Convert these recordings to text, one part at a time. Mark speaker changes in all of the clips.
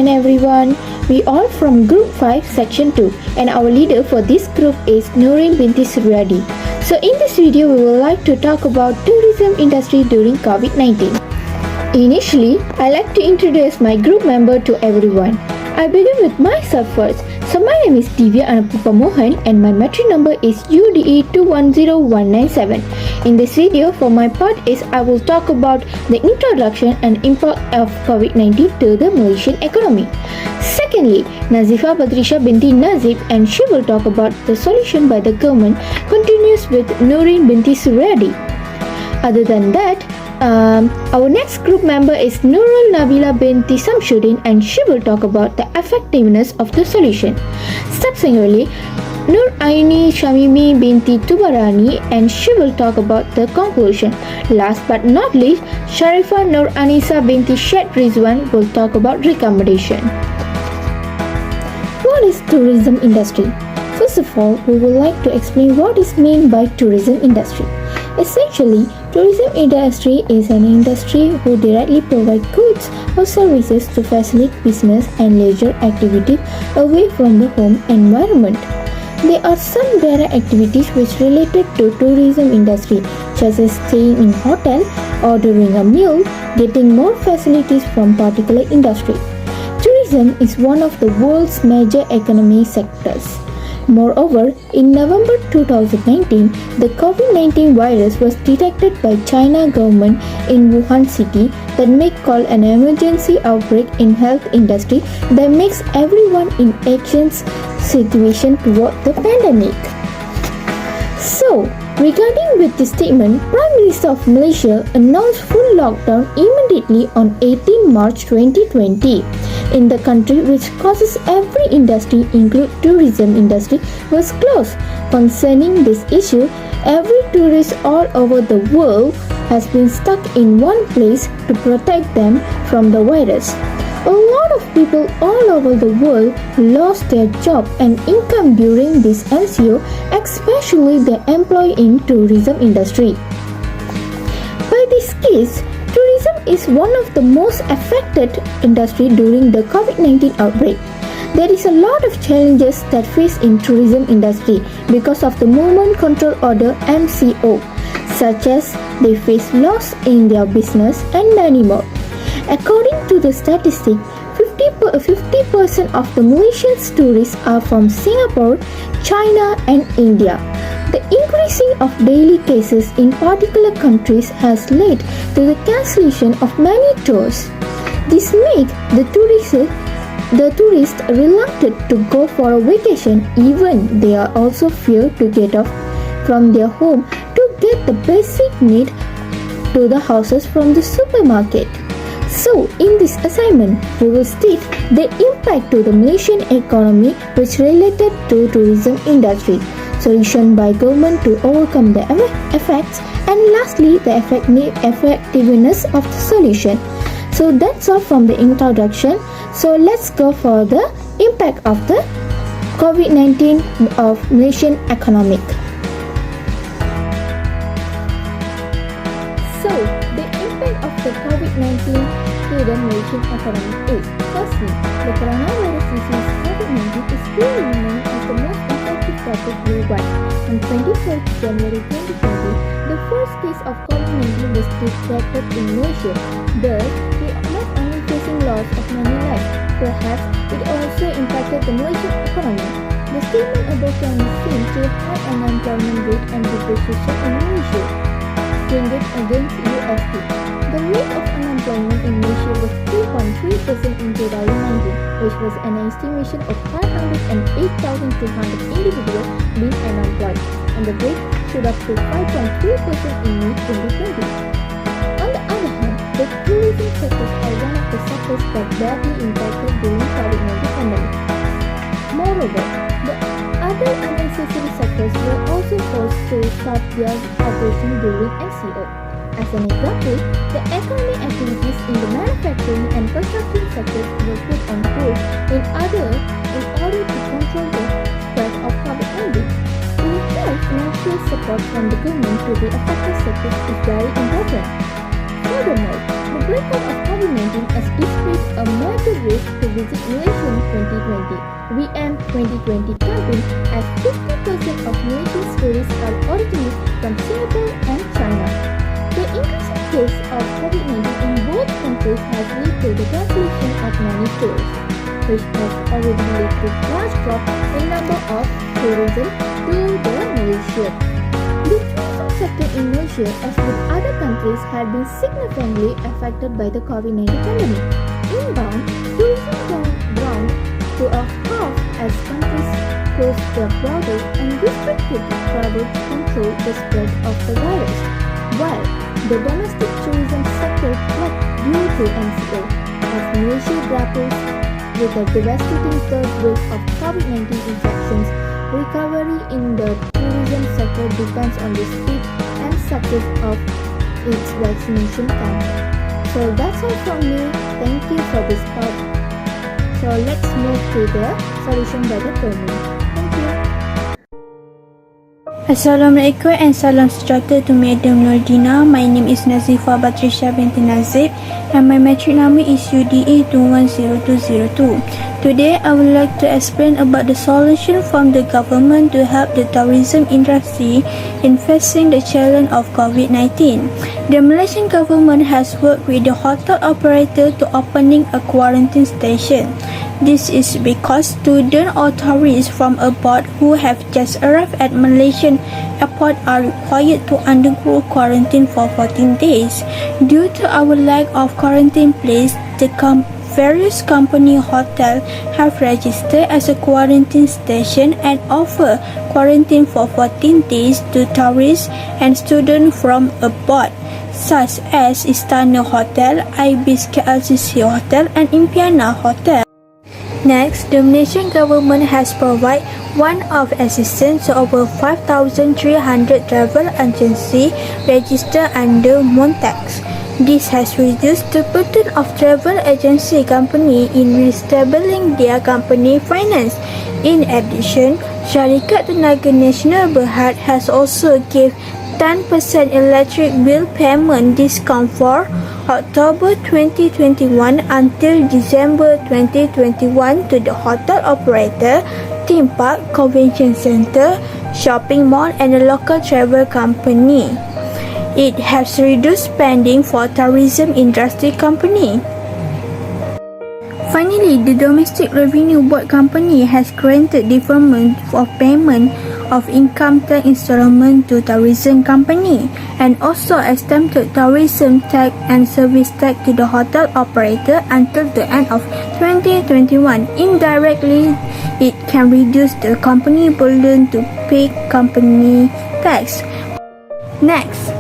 Speaker 1: and everyone. We all from Group 5 Section 2 and our leader for this group is Nurin binti Suryadi. So in this video we would like to talk about tourism industry during Covid-19. Initially, I like to introduce my group member to everyone. I begin with myself first. So my name is Divya Anapupa Mohan and my metric number is UDE210197. In this video, for my part I will talk about the introduction and impact of Covid-19 to the Malaysian economy. Secondly, Nazifa Badrisha binti Nazib and she will talk about the solution by the government continues with Nurin binti Suryadi. Other than that, our next group member is Nurul Nabila binti Samshuddin and she will talk about the effectiveness of the solution. Subsequently, Nur Aini Shamimi binti Tubarani and she will talk about the conclusion. Last but not least, Sharifa Nur Anisa binti Syed Rizwan will talk about recommendation. What is tourism industry? First of all, we would like to explain what is meant by tourism industry. Essentially, tourism industry is an industry who directly provide goods or services to facilitate business and leisure activities away from the home environment. There are some direct activities which related to tourism industry, such as staying in hotel, ordering a meal, getting more facilities from particular industry. Tourism is one of the world's major economic sectors. Moreover, in November 2019, the Covid-19 virus was detected by China government in Wuhan city that may call an emergency outbreak in health industry that makes everyone in anxious situation toward the pandemic. So, regarding with this statement, Prime Minister of Malaysia announced full lockdown immediately on 18 March 2020. In the country, which causes every industry, including tourism industry, was closed. Concerning this issue, every tourist all over the world has been stuck in one place to protect them from the virus. A lot of people all over the world lost their job and income during this MCO, especially the employee in tourism industry. By this case, tourism is one of the most affected industry during the COVID-19 outbreak. There is a lot of challenges that face in tourism industry because of the Movement Control Order MCO, such as they face loss in their business and many more. According to the statistic, 50% of the Malaysian tourists are from Singapore, China and India. The increasing of daily cases in particular countries has led to the cancellation of many tours. This makes the tourists reluctant to go for a vacation, even they are also fear to get off from their home to get the basic need to the houses from the supermarket. So, in this assignment, we will state the impact to the Malaysian economy which related to tourism industry, solution by government to overcome the effects, and lastly, the effectiveness of the solution. So, that's all from the introduction. So, let's go for the impact of the COVID-19 of Malaysian economic. So, the impact of the COVID-19 to the Malaysian economy is, firstly, the coronavirus disease COVID-19 is still remained as the most infected topic worldwide. On 24th January 2020, the first case of COVID-19 was detected in Malaysia. Thus, we are not only facing loss of many lives, perhaps it also impacted the Malaysian economy. The statement above can be seen to high unemployment rate and depreciation in Malaysia. Ringgit against USD. The rate of unemployment in Malaysia was 3.3% in 2019, which was an estimation of 508,200 individuals being unemployed, and the rate shoot up to 5.3% in May 2020. On the other hand, the tourism sectors are one of the sectors that badly impacted during COVID-19 pandemic. Moreover, the other unnecessary sectors were also forced to stop their operation during MCO. As an example, the economic activities in the manufacturing and construction sectors were put on hold in order to control the spread of COVID-19. To require financial support from the government to the affected sectors is very important. Furthermore, the breakout of COVID-19 has displayed a major risk to visit Malaysia in 2020. VM 2020 campaign as 50% of Malaysian tourists are originally from Singapore and China. The increasing case of COVID-19 in both countries has led to the cancellation of many tours, which has already led to large drop in number of tourism to the Malaysia. The tourism sector in Malaysia, as with other countries, had been significantly affected by the COVID-19 pandemic. Inbound tourism ground to a halt as countries closed their borders and restricted travel to control the spread of the virus, while the domestic tourism sector flagged due to MCO, as Malaysia grapples with the devastating third wave of COVID-19 infections. Recovery in the tourism sector depends on the speed and success of its vaccination campaign. So that's all from me. Thank you for this part. So let's move to the solution by the Permi. Thank you.
Speaker 2: Assalamualaikum and salam sejahtera to Madam Nordina. My name is Nazifa Batrisha binti Nazib and my metric number is UDE210202. Today, I would like to explain about the solution from the government to help the tourism industry in facing the challenge of COVID-19. The Malaysian government has worked with the hotel operator to opening a quarantine station. This is because students or tourists from abroad who have just arrived at Malaysian airport are required to undergo quarantine for 14 days. Due to our lack of quarantine place, the various company hotel have registered as a quarantine station and offer quarantine for 14 days to tourists and students from abroad, such as Istana Hotel, Ibis KLCC Hotel and Impiana Hotel. Next, the Malaysian government has provided one-off assistance to over 5,300 travel agencies registered under Montax. This has reduced the burden of travel agency company in reestablishing their company finance. In addition, Syarikat Tenaga Nasional Berhad has also given 10% electric bill payment discount for October 2021 until December 2021 to the hotel operator, theme park, convention center, shopping mall and the local travel company. It has reduced spending for tourism industry company. Finally, the Domestic Revenue Board company has granted deferment of payment of income tax installment to tourism company and also exempted tourism tax and service tax to the hotel operator until the end of 2021. Indirectly, it can reduce the company burden to pay company tax. Next,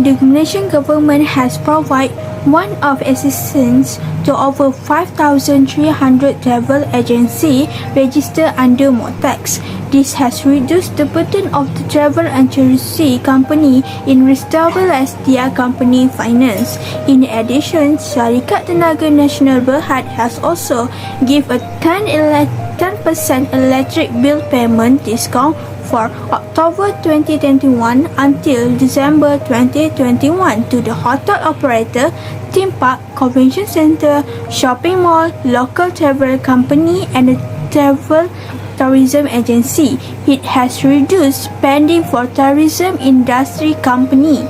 Speaker 2: the Malaysian government has provided one-off assistance to over 5,300 travel agencies registered under Montax. This has reduced the burden of the travel agency company in reestablishing their company finance. In addition, Syarikat Tenaga Nasional Berhad has also given a 10% electric bill payment discount for October 2021 until December 2021 to the hotel operator, theme park, convention center, shopping mall, local travel company and the travel tourism agency. It has reduced spending for tourism industry company.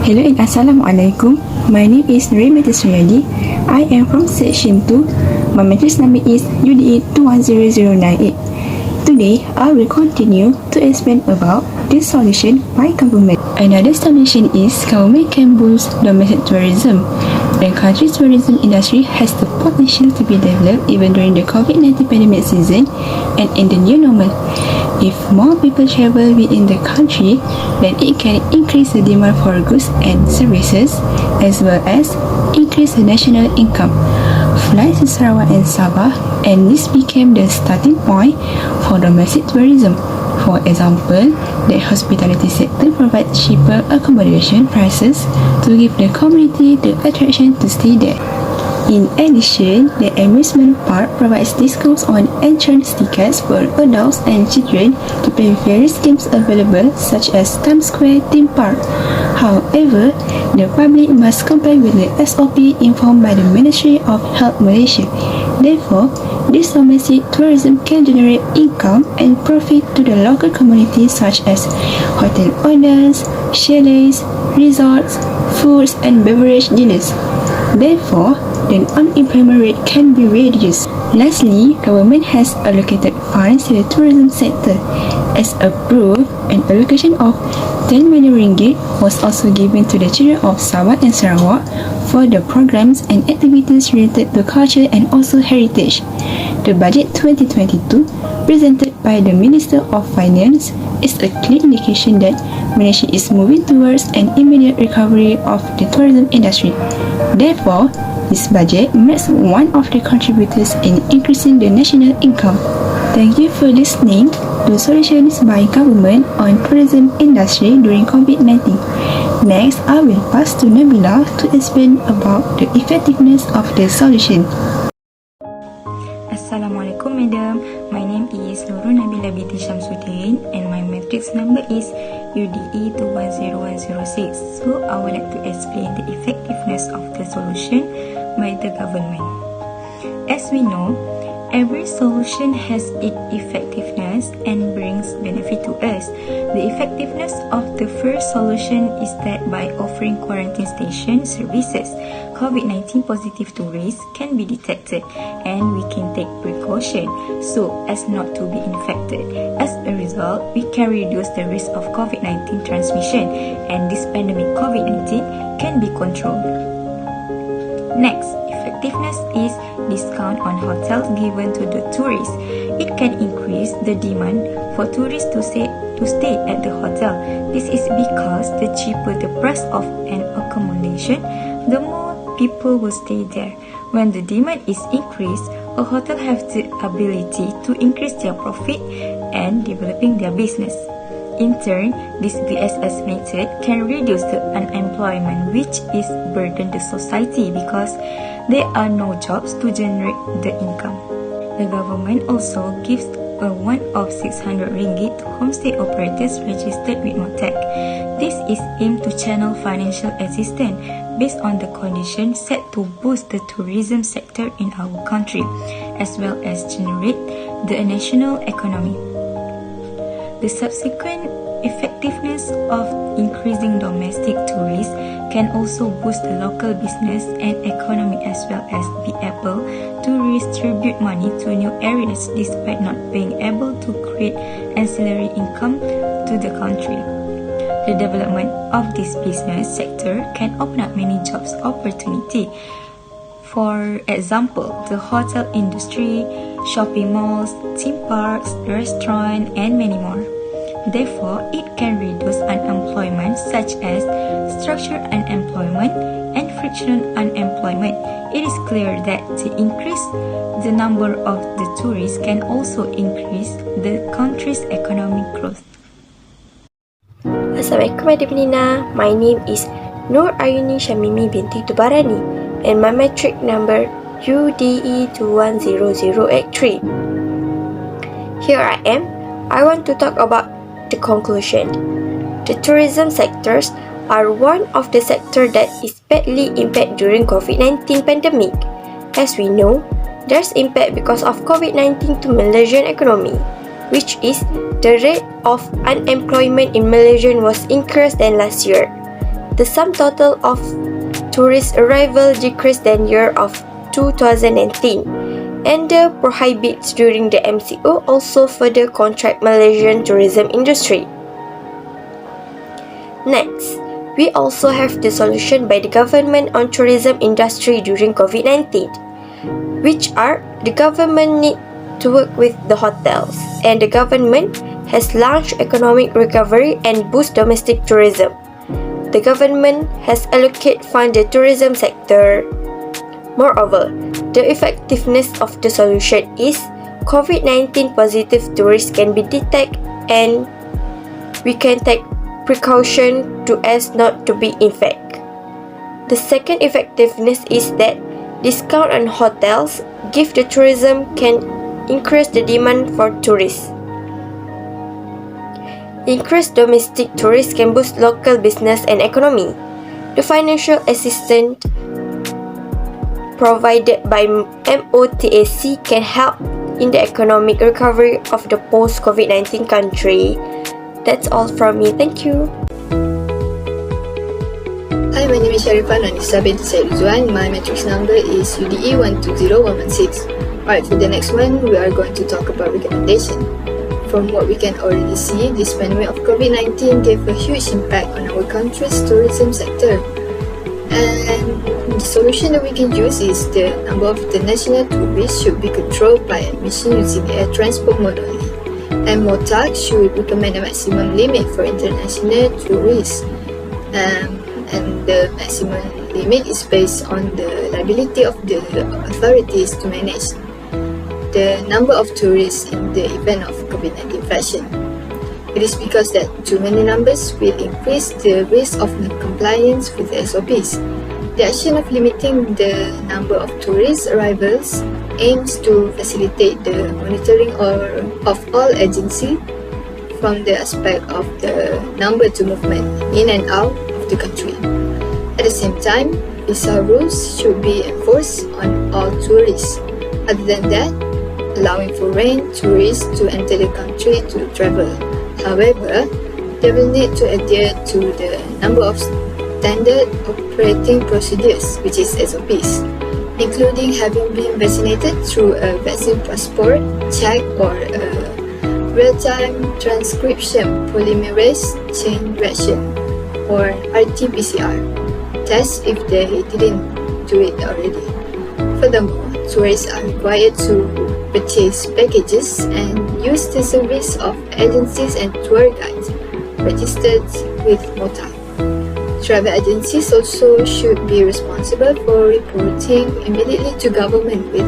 Speaker 3: Hello and Assalamualaikum. My name is Nuremati Suryadi. I am from section 2. My matrix number is UDE210098. Today, I will continue to explain about this solution by government. Another solution is government can boost domestic tourism. The country's tourism industry has the potential to be developed even during the COVID-19 pandemic season and in the new normal. If more people travel within the country, then it can increase the demand for goods and services as well as increase the national income. Flights to Sarawak and Sabah, and this became the starting point for domestic tourism. For example, the hospitality sector provides cheaper accommodation prices to give the community the attraction to stay there. In addition, the amusement park provides discounts on entrance tickets for adults and children to play various games available such as Times Square theme park. However, the public must comply with the SOP informed by the Ministry of Health Malaysia. Therefore, this domestic tourism can generate income and profit to the local community such as hotel owners, chalets, resorts, foods and beverage dealers. Therefore, the unemployment rate can be reduced. Lastly, government has allocated funds to the tourism sector. As approved, an allocation of 10 million ringgit was also given to the children of Sabah and Sarawak for the programs and activities related to culture and also heritage. The budget 2022 presented by the Minister of Finance is a clear indication that Malaysia is moving towards an immediate recovery of the tourism industry. Therefore, this budget marks one of the contributors in increasing the national income. Thank you for listening to solutions by government on tourism industry during COVID-19. Next, I will pass to Nabila to explain about the effectiveness of the solution.
Speaker 4: Assalamualaikum Madam, my name is Nurul Nabila binti Shamsuddin and my matrix number is UDE210106. So I would like to explain the effectiveness of the solution by the government. As we know, every solution has its effectiveness and brings benefit to us. The effectiveness of the first solution is that by offering quarantine station services, COVID-19 positive tourists can be detected and we can take precaution so as not to be infected. As a result, we can reduce the risk of COVID-19 transmission and this pandemic COVID-19 can be controlled. Next, effectiveness is discount on hotels given to the tourists. It can increase the demand for tourists to stay at the hotel. This is because the cheaper the price of an accommodation, the more people will stay there. When the demand is increased, a hotel has the ability to increase their profit and developing their business. In turn, this VSS method can reduce the unemployment which is burden the society because there are no jobs to generate the income. The government also gives a one-off 600 ringgit to homestay operators registered with MOTEC. This is aimed to channel financial assistance based on the conditions set to boost the tourism sector in our country, as well as generate the national economy. The subsequent effectiveness of increasing domestic tourists can also boost the local business and economy as well as be able to redistribute money to new areas despite not being able to create ancillary income to the country. The development of this business sector can open up many jobs opportunity. For example, the hotel industry, shopping malls, theme parks, restaurants, and many more. Therefore, it can reduce unemployment such as structural unemployment and frictional unemployment. It is clear that to increase the number of the tourists can also increase the country's economic growth.
Speaker 5: Assalamualaikum Madam Nina. My name is Nur Ayuni Shamimi binti Tubarani and my matric number UDE210083. Here I am. I want to talk about the conclusion. The tourism sectors are one of the sectors that is badly impacted during COVID-19 pandemic. As we know, there's impact because of COVID-19 to Malaysian economy, which is the rate of unemployment in Malaysia was increased than last year. The sum total of tourist arrival decreased than year of 2019, and the prohibits during the MCO also further contract Malaysian tourism industry. Next, we also have the solution by the government on tourism industry during COVID-19, which are the government need to work with the hotels, and the government has launched economic recovery and boost domestic tourism. The government has allocated fund the tourism sector. Moreover, the effectiveness of the solution is COVID-19 positive tourists can be detected and we can take precaution to as not to be infected. The second effectiveness is that discount on hotels give the tourism can increase the demand for tourists. Increased domestic tourists can boost local business and economy. The financial assistance provided by MOTAC can help in the economic recovery of the post-COVID-19 country. That's all from me. Thank you.
Speaker 6: Hi, my name is Sharifah Nanisa binti Syed Rizwan. My matrix number is UDE120116. Alright, for the next one, we are going to talk about recommendation. From what we can already see, this pandemic of COVID-19 gave a huge impact on our country's tourism sector. And the solution that we can use is the number of international tourists should be controlled by admission using air transport mode only. And MOTAC should recommend a maximum limit for international tourists. And the maximum limit is based on the liability of the authorities to manage the number of tourists in the event of COVID-19 infection. It is because that too many numbers will increase the risk of non-compliance with the SOPs. The action of limiting the number of tourist arrivals aims to facilitate the monitoring of all agencies from the aspect of the number to movement in and out of the country. At the same time, visa rules should be enforced on all tourists. Other than that, allowing foreign tourists to enter the country to travel. However, they will need to adhere to the number of standard operating procedures, which is SOPs, including having been vaccinated through a vaccine passport check or a real-time transcription polymerase chain reaction or RT-PCR test if they didn't do it already. Furthermore, tourists are required to purchase packages and use the service of agencies and tour guides registered with MOTAC. Travel agencies also should be responsible for reporting immediately to government with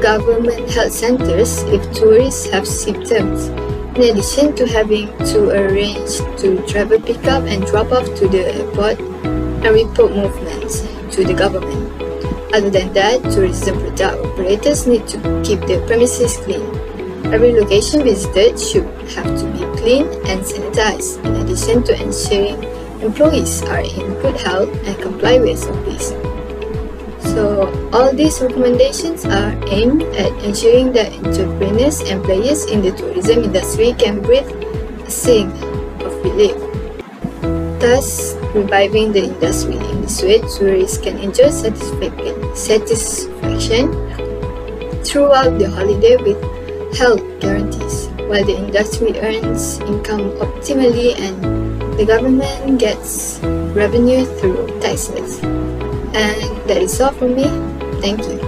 Speaker 6: government health centers if tourists have symptoms, in addition to having to arrange to travel pickup and drop off to the airport and report movements to the government. Other than that, tourism product operators need to keep their premises clean. Every location visited should have to be clean and sanitized, in addition to ensuring employees are in good health and comply with SOPs. So, all these recommendations are aimed at ensuring that entrepreneurs and players in the tourism industry can breathe a sigh of relief, thus reviving the industry. In this way, tourists can enjoy satisfaction throughout the holiday with health guarantees, while the industry earns income optimally and the government gets revenue through taxes. And that is all from me. Thank you.